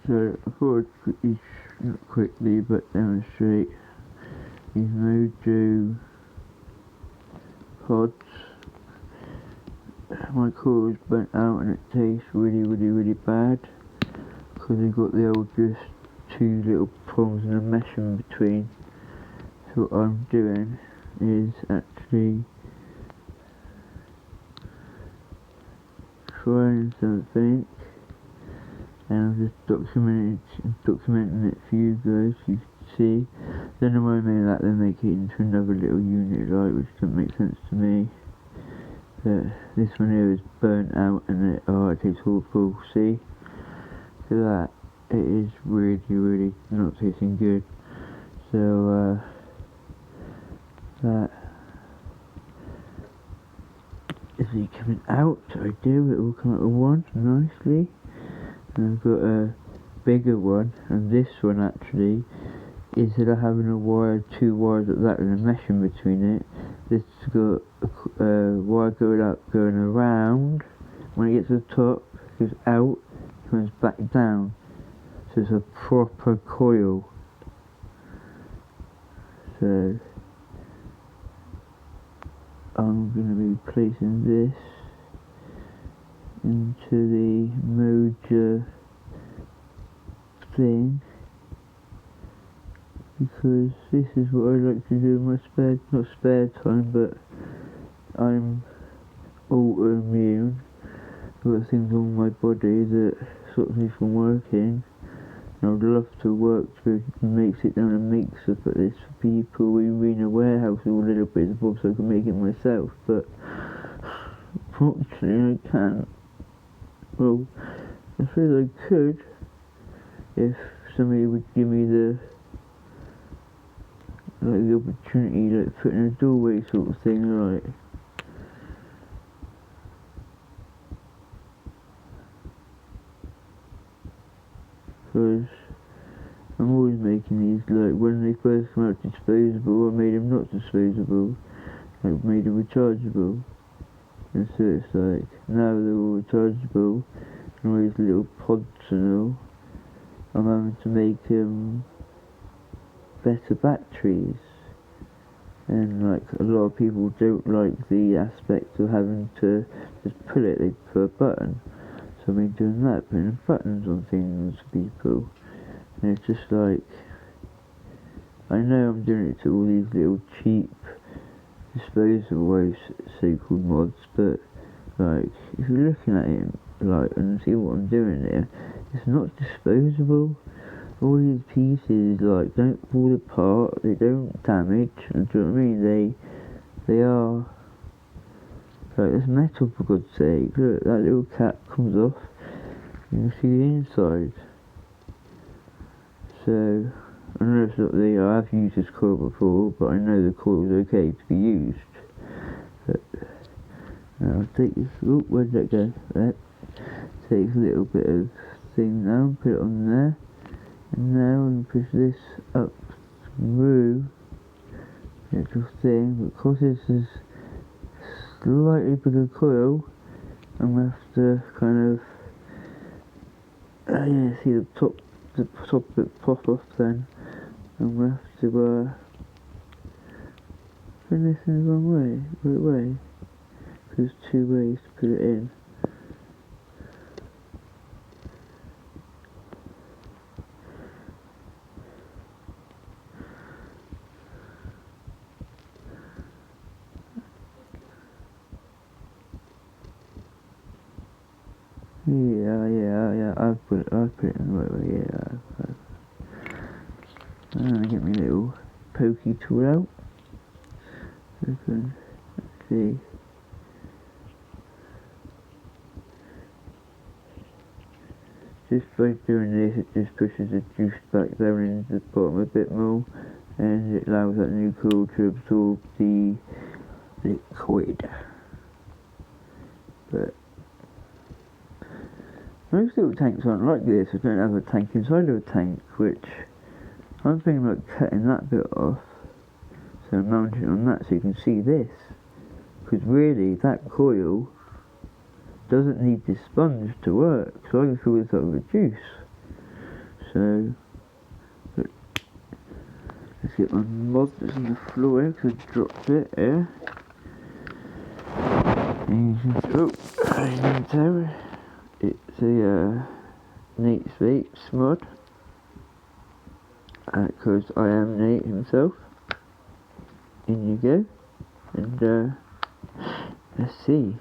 So I thought I'd quickly but demonstrate these mojo pods. My coil's burnt out and it tastes really bad because they've got the old just two little prongs and a mesh in between. So what I'm doing is actually trying something, and I'm just documenting it for you guys so you can see. Then I won't make that, then make it into another little unit light, which doesn't make sense to me. But this one here is burnt out and it tastes awful. See? Look at that. It is really not tasting good. So that is it coming out. I do. It will come out with one nicely. And I've got a bigger one, and this one actually, instead of having a wire, two wires like that and a mesh in between it, this has got a wire going around. When it gets to the top, it goes out, comes back down. So it's a proper coil. So I'm going to be placing this into the moja thing, because this is what I like to do in my not spare time, but I'm autoimmune. I've got things on my body that stops me from working, and I'd love to work to sit down and make stuff like this for people. We in a warehouse with all little bits of bobs so I can make it myself, but unfortunately I can't. Well, I feel I could if somebody would give me the opportunity, like put in a doorway sort of thing, right? Because I'm always making these, like when they first come out disposable, I made them not disposable, like made them rechargeable. And so it's like, now they're all rechargeable, and all these little pods and all, I'm having to make better batteries. And like a lot of people don't like the aspect of having to just pull it, they prefer a button. So I've been doing that, putting buttons on things for people. And it's just like, I know I'm doing it to all these little cheap disposable so-called mods, but like if you're looking at it like and see what I'm doing here, it's not disposable. All these pieces like don't fall apart, they don't damage, and do you know what I mean? They are like, it's metal for God's sake. Look, that little cap comes off, you can see the inside. So I know it's not I have used this coil before, but I know the coil is okay to be used. But I'll take this. Oh, where did that go? That takes a little bit of thing now, put it on there, and now I'm push this up through the little thing. Because this is slightly bigger coil, I'm gonna have to kind of see the top bit pop off. Then I'm gonna have to put this in the right way. There's two ways to put it in. Yeah, I've put it in the right way, I'm gonna get my little pokey tool out. So I can see. Just by doing this, it just pushes the juice back down into the bottom a bit more, and it allows that new coil to absorb the liquid. But most little tanks aren't like this. I don't have a tank inside of a tank, which I'm thinking about cutting that bit off, so I'm mounting it on that so you can see this. Because really, that coil doesn't need this sponge to work, so I can fill this up with juice. So let's get my mod that's on the floor here, because I dropped it here. And you can tell it's a Nate's Vapes mod, because I am Nate himself. In you go, and let's see.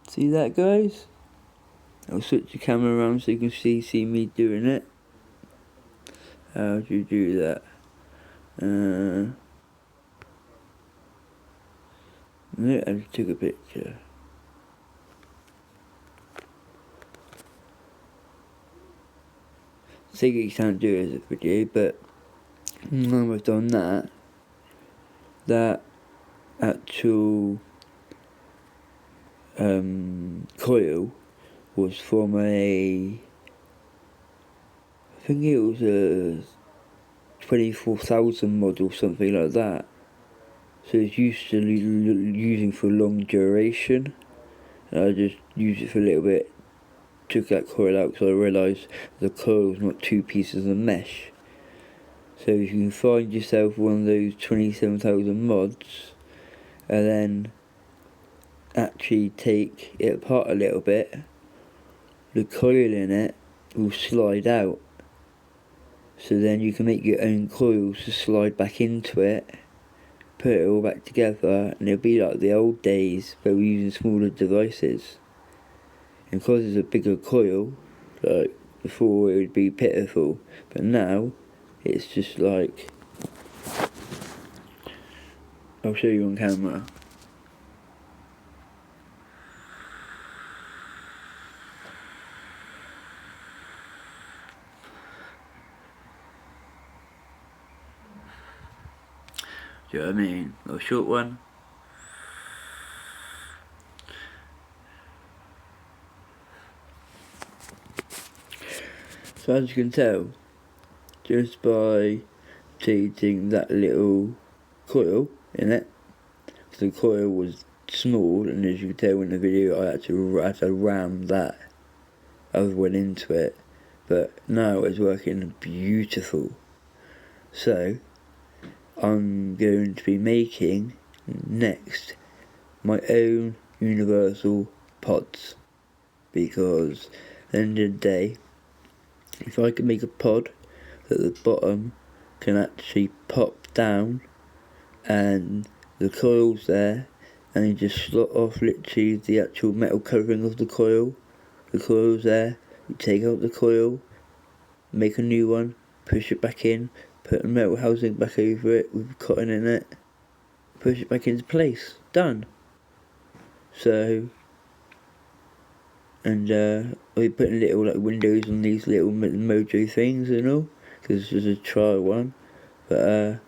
See that, guys? I'll switch the camera around so you can see me doing it. How do you do that? I just took a picture. So you can't do it as a video, but now I've done that, that actual coil was from I think it was a 24,000 model, something like that. So it's used to using for long duration. And I just used it for a little bit, took that coil out because I realised the coil was not two pieces of mesh. So if you can find yourself one of those 27,000 mods and then actually take it apart a little bit, the coil in it will slide out. So then you can make your own coils to slide back into it, put it all back together, and it'll be like the old days where we're using smaller devices. And because it's a bigger coil, like before it would be pitiful, but now it's just like, I'll show you on camera. Do you know what I mean? A short one. So as you can tell, just by taking that little coil in it, the coil was small, and as you can tell in the video, I had to ram that other one into it, but now it's working beautiful. So I'm going to be making next my own universal pods, because at the end of the day, if I can make a pod that the bottom can actually pop down and the coil's there, and you just slot off literally the actual metal covering of the coil's there, you take out the coil, make a new one, push it back in, put a metal housing back over it with cotton in it, push it back into place, done. So, and we're putting little like windows on these little mojo things and all, because this is a trial one, but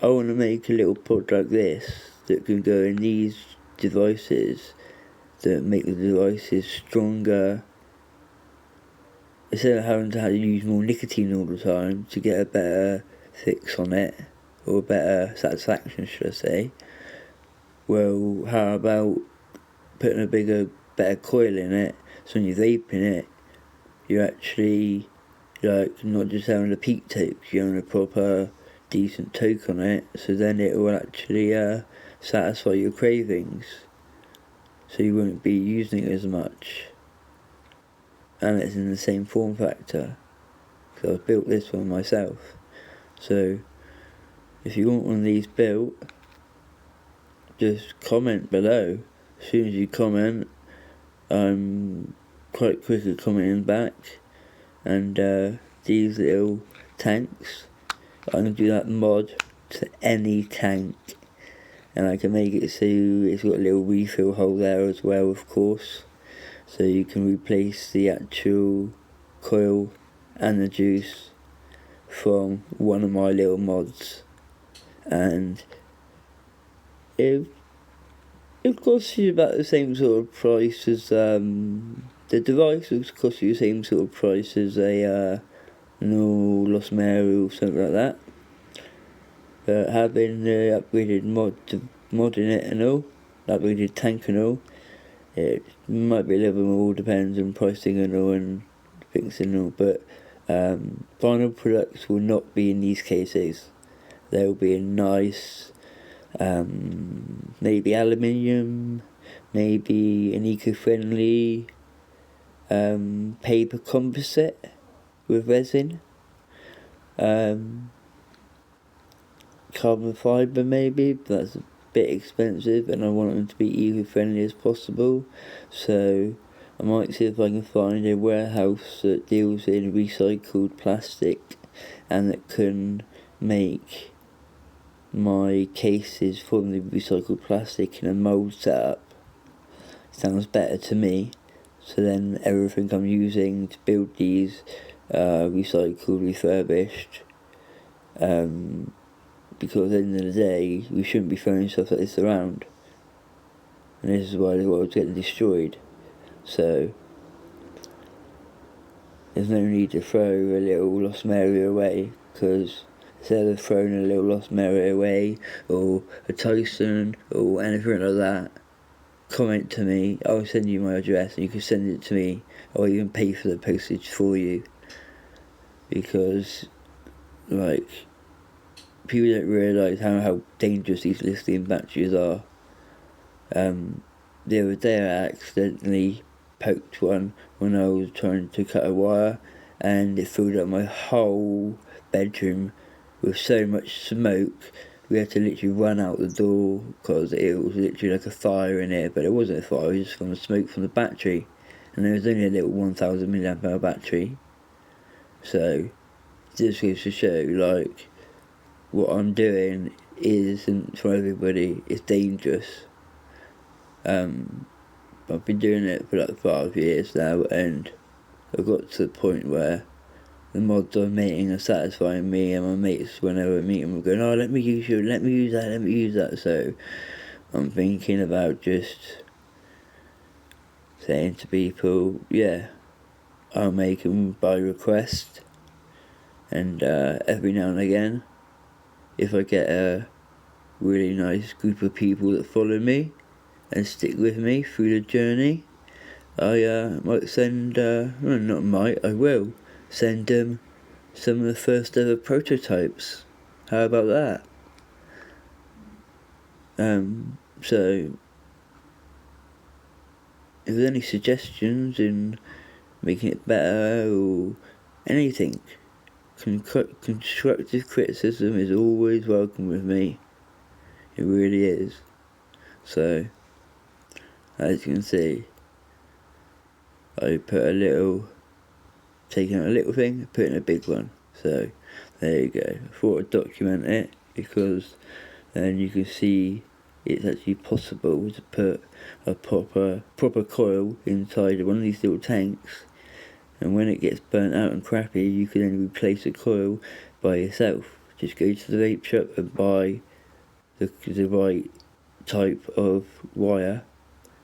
I want to make a little pod like this that can go in these devices that make the devices stronger, instead of having to use more nicotine all the time to get a better fix on it, or a better satisfaction, should I say. Well, how about putting a better coil in it, so when you're vaping it, you're actually like not just having a peak toke, you're having a proper decent toke on it, so then it will actually satisfy your cravings, so you won't be using it as much. And it's in the same form factor, because I've built this one myself. So if you want one of these built, just comment below. As soon as you comment, I'm quite quick at commenting back. And these little tanks, I'm going to do that mod to any tank, and I can make it so it's got a little refill hole there as well, of course, so you can replace the actual coil and the juice from one of my little mods. And it costs you about the same sort of price as the device will cost you the same sort of price as a no Lost Mary or something like that. But having the upgraded mod in it and all, upgraded tank and all, it might be a little bit more, depends on pricing and all and things and all, but final products will not be in these cases. They will be in nice, maybe aluminium, maybe an eco-friendly paper composite with resin, carbon fibre maybe, but that's a bit expensive and I want them to be eco-friendly as possible, so I might see if I can find a warehouse that deals in recycled plastic and that can make my cases from the recycled plastic in a mould setup. Sounds better to me. So then everything I'm using to build these recycled, refurbished, because at the end of the day we shouldn't be throwing stuff like this around, and this is why the world's getting destroyed. So there's no need to throw a little lost Mary away, because instead of throwing a little lost Mary away or a Tyson or anything like that, comment to me, I'll send you my address and you can send it to me, or even pay for the postage for you, because like people don't realise how dangerous these lithium batteries are. The other day I accidentally poked one when I was trying to cut a wire, and it filled up my whole bedroom with so much smoke. We had to literally run out the door because it was literally like a fire in it, but it wasn't a fire, it was just from the smoke from the battery, and there was only a little 1000 milliamp hour battery. So this goes to show like what I'm doing isn't for everybody, it's dangerous. I've been doing it for like 5 years now, and I've got to the point where the mods I'm making are satisfying me and my mates. Whenever I meet them, we're going, oh, let me use you, let me use that. So I'm thinking about just saying to people, yeah, I'll make them by request, and every now and again, if I get a really nice group of people that follow me and stick with me through the journey, I might send, I will send them some of the first ever prototypes. How about that? So if there's any suggestions in making it better or anything, constructive criticism is always welcome with me. It really is. So as you can see, I taking out a little thing, put in a big one. So there you go. I thought I'd document it because then you can see it's actually possible to put a proper coil inside one of these little tanks, and when it gets burnt out and crappy, you can then replace the coil by yourself. Just go to the vape shop and buy the right type of wire,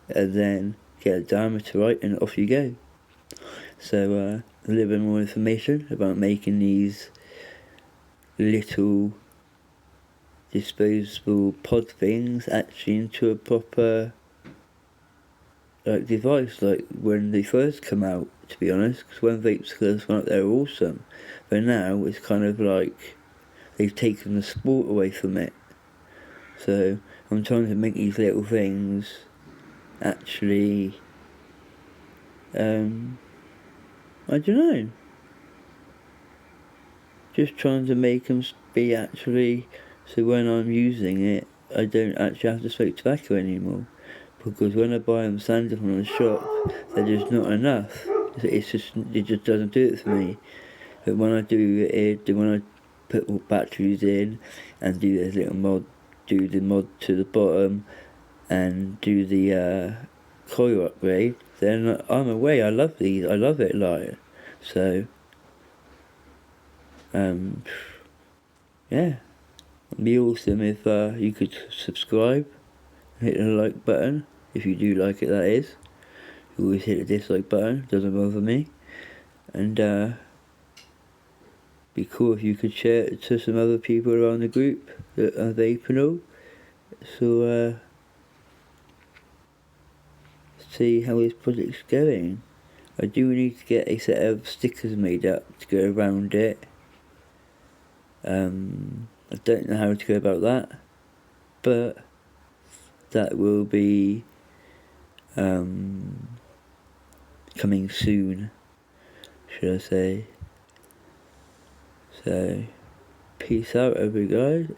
and then get a diameter right, and off you go. So a little bit more information about making these little disposable pod things actually into a proper like device, like when they first come out, to be honest, because when vapes first went out they were awesome, but now it's kind of like they've taken the sport away from it. So I'm trying to make these little things actually I don't know, just trying to make them be actually, so when I'm using it I don't actually have to smoke tobacco anymore, because when I buy them standard from the shop they're just not enough. It just doesn't do it for me. But when I do it, when I put all batteries in and do this little mod, do the mod to the bottom and do the coil upgrade, then I'm away. I love these, I love it, like, so yeah, it'd be awesome if you could subscribe, hit the like button if you do like it, that is. You always hit the dislike button, doesn't bother me, and be cool if you could share it to some other people around the group that are vaping. So see how this project's going. I do need to get a set of stickers made up to go around it. I don't know how to go about that, but that will be coming soon, should I say. So peace out, everybody guys.